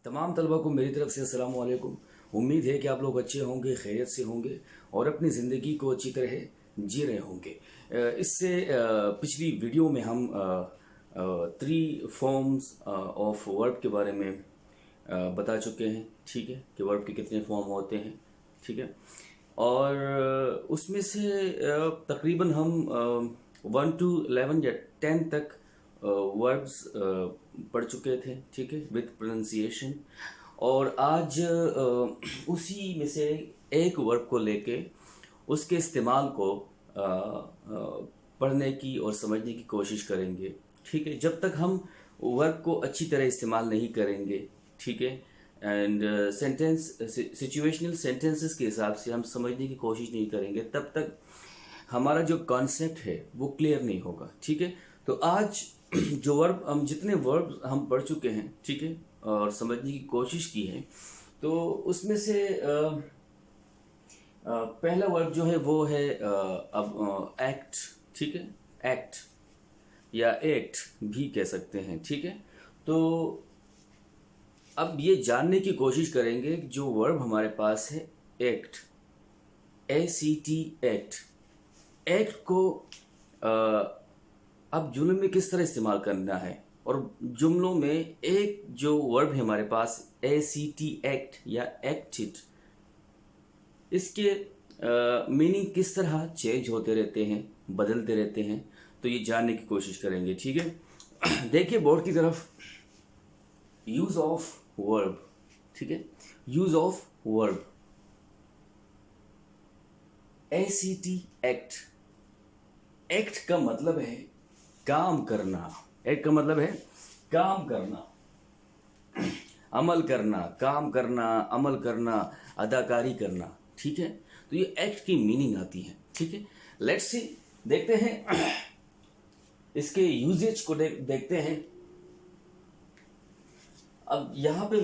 तमाम तलबा को मेरी तरफ से अस्सलाम वालेकुम। उम्मीद है कि आप लोग अच्छे होंगे, खैरियत से होंगे और अपनी ज़िंदगी को अच्छी तरह जी रहे होंगे। इससे पिछली वीडियो में हम 3 फॉर्म्स ऑफ वर्ब के बारे में बता चुके हैं, ठीक है, कि वर्ब के कितने फॉर्म होते हैं, ठीक है। और उसमें से तकरीबन हम 1 to 11 या 10 तक वर्ब्स पढ़ चुके थे, ठीक है, विद प्रोनाउंसिएशन। और आज उसी में से एक वर्ब को लेके उसके इस्तेमाल को पढ़ने की और समझने की कोशिश करेंगे, ठीक है। जब तक हम वर्ब को अच्छी तरह इस्तेमाल नहीं करेंगे, ठीक है, एंड सेंटेंस सिचुएशनल सेंटेंसेस के हिसाब से हम समझने की कोशिश नहीं करेंगे, तब तक हमारा जो कॉन्सेप्ट है वो क्लियर नहीं होगा, ठीक है। तो आज जो वर्ब हम जितने वर्ब हम पढ़ चुके हैं, ठीक है, और समझने की कोशिश की है, तो उसमें से पहला वर्ब जो है वो है अब एक्ट, ठीक है, एक्ट या एक्ट भी कह सकते हैं, ठीक है। तो अब ये जानने की कोशिश करेंगे कि जो वर्ब हमारे पास है एक्ट, ACT एक्ट, एक्ट को अब जुमले में किस तरह इस्तेमाल करना है, और जुमलों में एक जो वर्ब है हमारे पास ACT एक्ट या एक्टेड, इसके मीनिंग किस तरह चेंज होते रहते हैं, बदलते रहते हैं, तो ये जानने की कोशिश करेंगे, ठीक है। देखिए बोर्ड की तरफ, यूज ऑफ वर्ब, ठीक है, use of verb ACT act. Act का मतलब है काम करना, एक्ट का मतलब है काम करना, अमल करना, काम करना, अमल करना, अदाकारी करना, ठीक है। तो ये एक्ट की मीनिंग आती है, ठीक है। लेट्स सी, देखते हैं इसके यूजेज को देखते हैं। अब यहाँ पे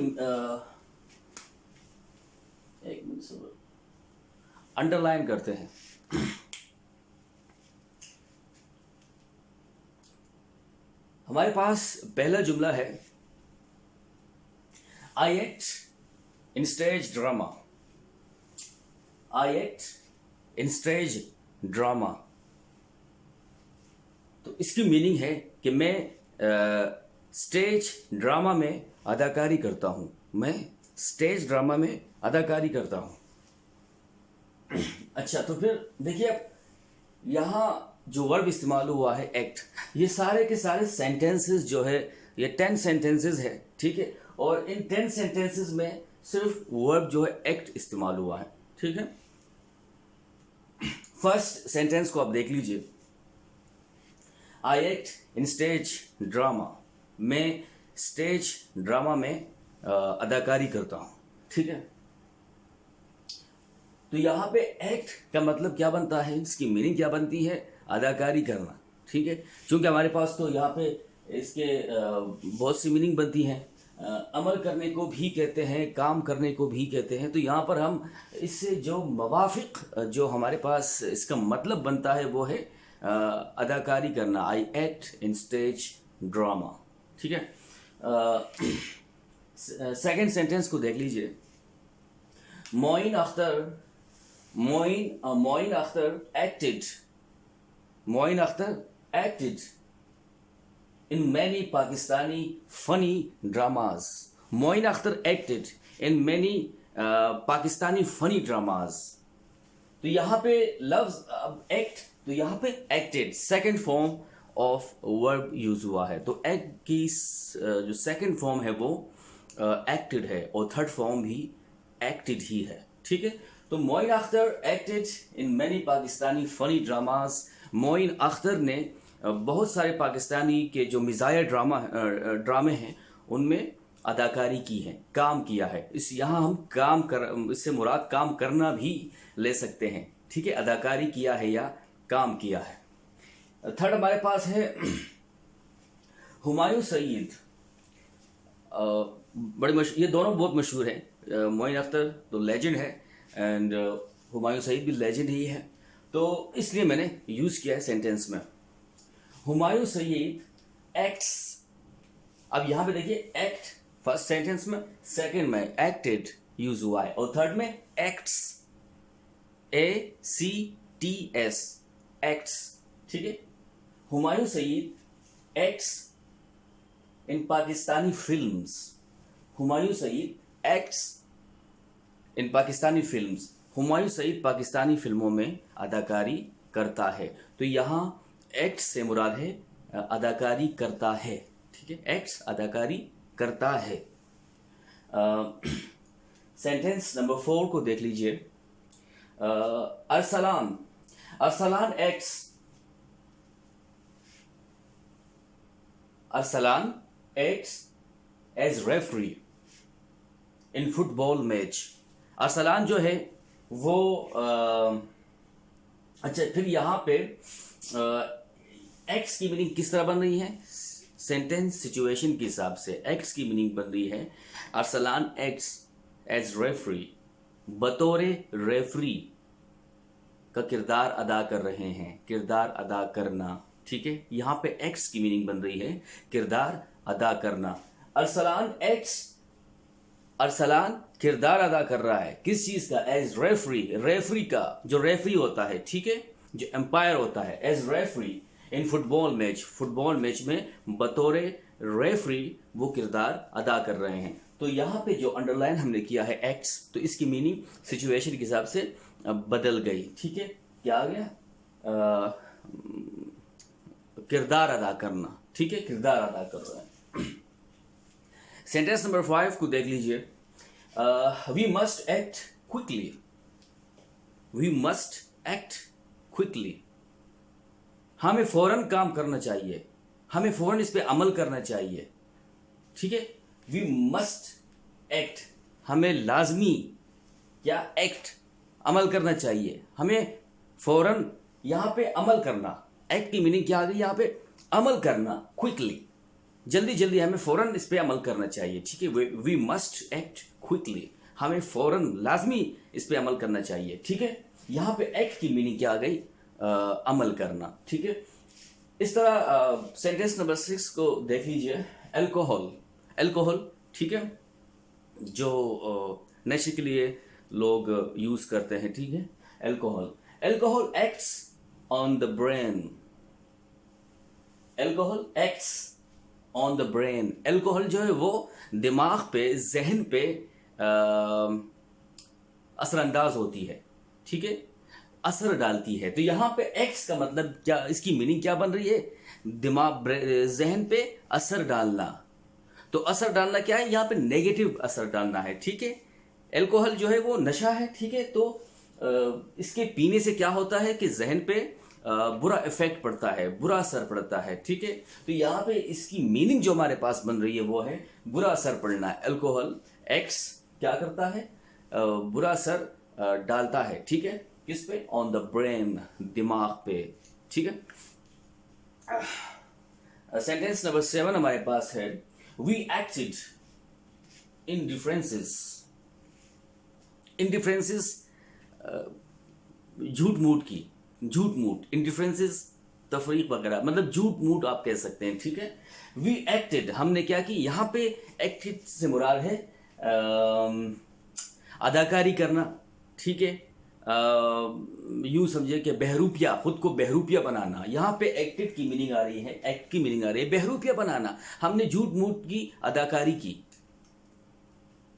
एक मिनट अंडरलाइन करते हैं। हमारे पास पहला जुमला है, आई act in stage drama, I act in stage drama. तो इसकी मीनिंग है कि मैं स्टेज ड्रामा में अदाकारी करता हूं, मैं स्टेज ड्रामा में अदाकारी करता हूं। अच्छा, तो फिर देखिए अब यहाँ जो वर्ब इस्तेमाल हुआ है एक्ट, ये सारे के सारे सेंटेंसेस जो है ये 10 सेंटेंसेस है, ठीक है। और इन 10 सेंटेंसेस में सिर्फ वर्ब जो है एक्ट इस्तेमाल हुआ है, ठीक है। फर्स्ट सेंटेंस को आप देख लीजिए, आई एक्ट इन स्टेज ड्रामा, मैं स्टेज ड्रामा में अदाकारी करता हूं, ठीक है। तो यहाँ पे एक्ट का मतलब क्या बनता है, इसकी मीनिंग क्या बनती है, अदाकारी करना, ठीक है। क्योंकि हमारे पास तो यहाँ पे इसके बहुत सी मीनिंग बनती हैं, अमल करने को भी कहते हैं, काम करने को भी कहते हैं। तो यहाँ पर हम इससे जो मवाफिक जो हमारे पास इसका मतलब बनता है वो है अदाकारी करना, I act in stage drama, ठीक है। सेकेंड सेंटेंस को देख लीजिए, Moin Akhtar, Moin Akhtar acted, Moin Akhtar acted in many Pakistani funny dramas. Moin Akhtar acted in many Pakistani funny dramas. तो यहाँ पे लफ्ज एक्ट, तो यहाँ पे acted second form of verb use हुआ है। तो एक्ट की जो सेकंड फॉर्म है वो एक्टेड है और थर्ड फॉर्म भी एक्टेड ही है, ठीक है। तो Moin Akhtar acted in many Pakistani funny dramas, Moin Akhtar ने बहुत सारे पाकिस्तानी के जो मिज़ाया ड्रामे हैं उनमें अदाकारी की है, काम किया है। इस यहाँ हम काम कर, इससे मुराद काम करना भी ले सकते हैं, ठीक है, अदाकारी किया है या काम किया है। थर्ड हमारे पास है हुमायूं सईद, ये दोनों बहुत मशहूर हैं। मोइन अख्तर तो लेजेंड है एंड हुमायूं सईद भी लेजेंड ही है, तो इसलिए मैंने यूज़ किया है सेंटेंस में। हुमायूं सईद एक्ट्स, अब यहाँ पे देखिए एक्ट फर्स्ट सेंटेंस में, सेकंड में एक्टेड यूज हुआ है, और थर्ड में एक्ट्स, ACTS, एक्ट्स, ठीक है। Humayun Saeed acts in Pakistani films, Humayun Saeed acts in Pakistani films, Humayun Saeed Pakistani फिल्मों में अदाकारी करता है। तो यहाँ एक्ट्स से मुराद है अदाकारी करता है, ठीक है, एक्ट्स अदाकारी करता है। सेंटेंस नंबर 4 को देख लीजिए। Arsalan, Arsalan acts, Arsalan acts as referee in football match. Arsalan जो है वो अच्छा, फिर यहाँ पे एक्स की मीनिंग किस तरह बन रही है? सेंटेंस सिचुएशन के हिसाब से एक्स की मीनिंग बन रही है अरसलान एक्ट्स एज रेफरी, बतौर रेफरी का किरदार अदा कर रहे हैं, किरदार अदा करना, ठीक है। यहाँ पे एक्स की मीनिंग बन रही है किरदार अदा करना। अरसलान एक्ट्स, अरसलान किरदार अदा कर रहा है किस चीज का? एज रेफरी, रेफरी का, जो रेफरी होता है, ठीक है, जो एम्पायर होता है, as referee in football match, football match में बतौर रेफरी वो किरदार अदा कर रहे हैं। तो यहाँ पे जो अंडरलाइन हमने किया है एक्ट्स, तो इसकी मीनिंग सिचुएशन के हिसाब से बदल गई, ठीक है। क्या आ गया? किरदार अदा करना, ठीक है, किरदार अदा कर रहे हैं। सेंटेंस नंबर 5 को देख लीजिए। We must act quickly, we must act quickly, हमें फौरन काम करना चाहिए, हमें फौरन इस पे अमल करना चाहिए, ठीक है। वी मस्ट एक्ट, हमें लाजमी या एक्ट अमल करना चाहिए, हमें फौरन यहाँ पे अमल करना। एक्ट की मीनिंग क्या आ गई यहाँ पे? अमल करना, क्विकली, जल्दी जल्दी हमें फौरन इस पे अमल करना चाहिए, ठीक है। वी मस्ट एक्ट क्विकली, हमें फौरन लाजमी इस पे अमल करना चाहिए, ठीक है। यहाँ पे एक्ट की मीनिंग क्या आ गई? अमल करना, ठीक है। इस तरह सेंटेंस नंबर 6 को देख लीजिए। अल्कोहल, अल्कोहल, ठीक है, जो नशे के लिए लोग यूज करते हैं, ठीक है। Alcohol, alcohol acts on the brain, alcohol acts on the brain, alcohol जो है वो दिमाग पे, जहन पे असरअंदाज होती है, ठीक है, असर डालती है। तो यहाँ पे एक्स का मतलब क्या, इसकी मीनिंग क्या बन रही है? दिमाग, जहन पे असर डालना। तो असर डालना क्या है? यहाँ पे नेगेटिव असर डालना है, ठीक है। अल्कोहल जो है वो नशा है, ठीक है। तो इसके पीने से क्या होता है कि जहन पे बुरा इफेक्ट पड़ता है, बुरा असर पड़ता है, ठीक है। तो यहाँ पे इसकी मीनिंग जो हमारे पास बन रही है वो है बुरा असर पड़ना है। अल्कोहल एक्स क्या करता है? बुरा असर डालता है, ठीक है, किस पे? ऑन द ब्रेन, दिमाग पे, ठीक है। सेंटेंस नंबर 7 हमारे पास है। We acted in differences, in differences झूठ मूठ की, झूठ मूठ, इन डिफरेंसेस तफरीक वगैरह, मतलब झूठ मूठ आप कह सकते हैं, ठीक है। वी एक्टेड, हमने क्या की? यहाँ पे एक्टेड से मुराद है अदाकारी करना, ठीक है। यूं समझिए कि बहरूपिया, खुद को बहरूपिया बनाना। यहाँ पे एक्टेड की मीनिंग आ रही है, एक्ट की मीनिंग आ रही है बहरूपिया बनाना। हमने झूठ मूठ की अदाकारी की,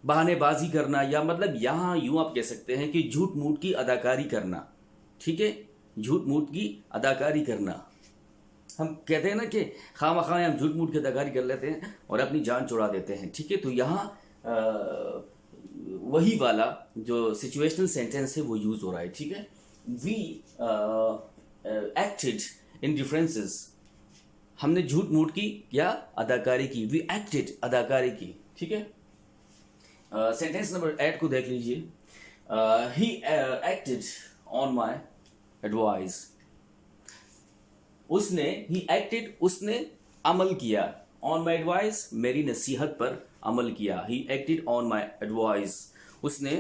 बहानेबाजी करना, या मतलब यहाँ यूं आप कह सकते हैं कि झूठ मूठ की अदाकारी करना, ठीक है, झूठ मूठ की अदाकारी करना। हम कहते हैं ना कि खामखा हम झूठ मूठ की अदाकारी कर लेते हैं और अपनी जान छुड़ा देते हैं, ठीक है। तो यहाँ वही वाला जो सिचुएशनल सेंटेंस है वो यूज हो रहा है, ठीक है। वी एक्टेड इन डिफरेंसेस, हमने झूठ मूठ की या अदाकारी की। वी एक्टेड, अदाकारी की, ठीक है। सेंटेंस नंबर 8 को देख लीजिए। He acted on my advice, उसने, ही एक्टेड, उसने अमल किया, ऑन माई एडवाइस, मेरी नसीहत पर अमल किया। He acted on my advice, उसने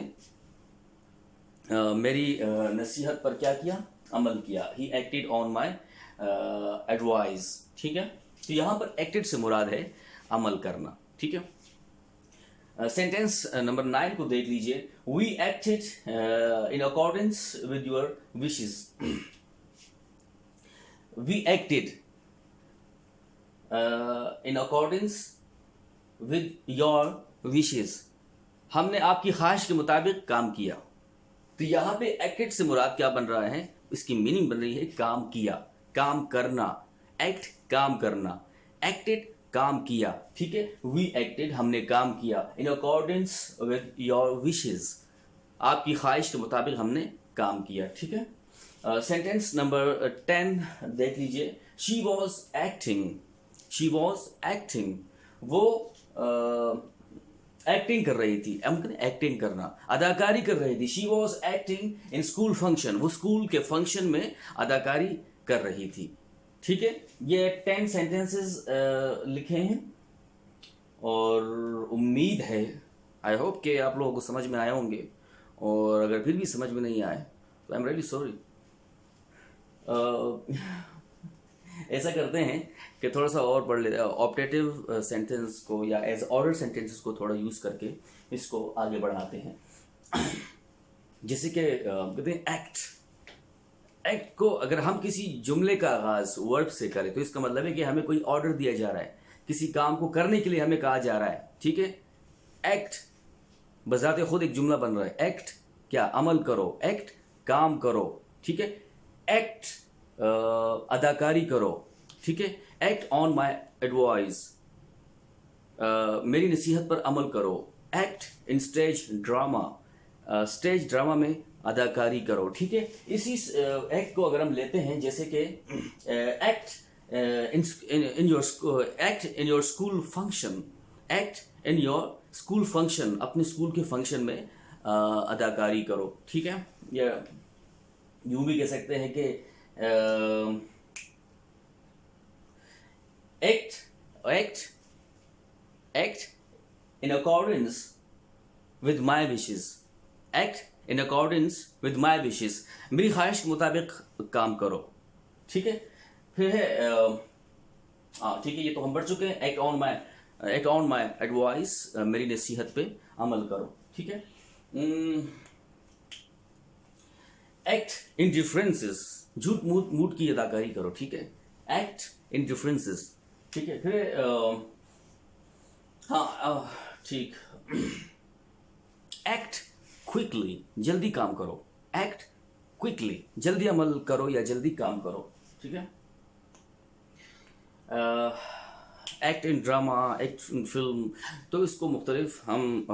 मेरी नसीहत पर क्या किया? अमल किया। He acted on my advice, ठीक है। तो यहाँ पर एक्टेड से मुराद है अमल करना, ठीक है। सेंटेंस नंबर 9 को देख लीजिए. We acted in accordance with your wishes. We acted in accordance with your wishes. हमने आपकी ख्वाहिश के मुताबिक काम किया. तो यहाँ पे एक्टेड से मुराद क्या बन रहा है, इसकी मीनिंग बन रही है काम किया, काम करना. एक्ट काम करना, एक्टेड काम किया. ठीक है, वी एक्टेड हमने काम किया. In accordance with your wishes, आपकी ख्वाहिश के मुताबिक हमने काम किया. ठीक है. सेंटेंस नंबर 10 देख लीजिए. She was acting. She was acting, वो एक्टिंग कर रही थी. हम कहते एक्टिंग करना, अदाकारी कर रही थी. She was acting in school function, वो स्कूल के फंक्शन में अदाकारी कर रही थी. ठीक है, ये 10 सेंटेंसेस लिखे हैं और उम्मीद है, आई होप कि आप लोगों को समझ में आए होंगे. और अगर फिर भी समझ में नहीं आए तो आई एम रियली सॉरी. ऐसा करते हैं कि थोड़ा सा और पढ़ लेते हैं, ऑप्टेटिव सेंटेंस को या एज ऑर्डर सेंटेंसेस को थोड़ा यूज़ करके इसको आगे बढ़ाते हैं. जैसे कि कहते हैं एक्ट. एक्ट को अगर हम किसी जुमले का आगाज वर्ब से करें तो इसका मतलब है कि हमें कोई ऑर्डर दिया जा रहा है, किसी काम को करने के लिए हमें कहा जा रहा है. ठीक है, एक्ट बजाते खुद एक जुमला बन रहा है. एक्ट क्या, अमल करो. एक्ट काम करो. ठीक है, एक्ट अदाकारी करो. ठीक है, एक्ट ऑन माई एडवाइस, मेरी नसीहत पर अमल करो. Act in stage drama, stage drama में अदाकारी करो. ठीक है, इसी एक्ट को अगर हम लेते हैं जैसे कि act in your school function. Act in your school function, अपने स्कूल के फंक्शन में अदाकारी करो. ठीक है, या यूं भी कह सकते हैं कि act in accordance with my wishes. Act in accordance with my wishes, मेरी ख्वाहिश के मुताबिक काम करो. ठीक है, फिर है ठीक है, ये तो हम पढ़ चुके हैं. एक्ट ऑन माई एडवाइस, मेरी नसीहत पे अमल करो. ठीक है. एक्ट इन डिफरेंसेस, झूठ मूठ की अदाकारी करो. ठीक है, एक्ट इन डिफरेंसेस. ठीक है, फिर ठीक. एक्ट क्विकली, जल्दी काम करो. एक्ट क्विकली, जल्दी अमल करो या जल्दी काम करो. ठीक है. Act in drama, act in film, तो इसको मुख्तलिफ हम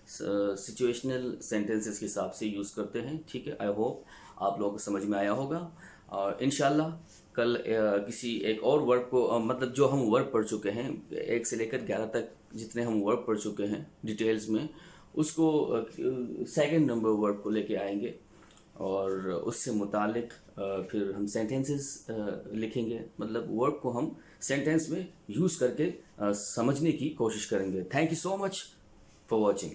सिचुएशनल सेंटेंसेस के हिसाब से यूज़ करते हैं. ठीक है, आई होप आप लोगों को समझ में आया होगा. और इंशाल्लाह कल किसी एक और वर्ब को मतलब जो हम वर्ब पढ़ चुके हैं 1 से लेकर 11 तक जितने हम वर्ब पढ़ चुके हैं डिटेल्स में, उसको सेकंड नंबर वर्ब को लेके आएंगे और उससे मुतालिक फिर हम सेंटेंसेस लिखेंगे. मतलब वर्ब को हम सेंटेंस में यूज़ करके समझने की कोशिश करेंगे. Thank you so much for watching.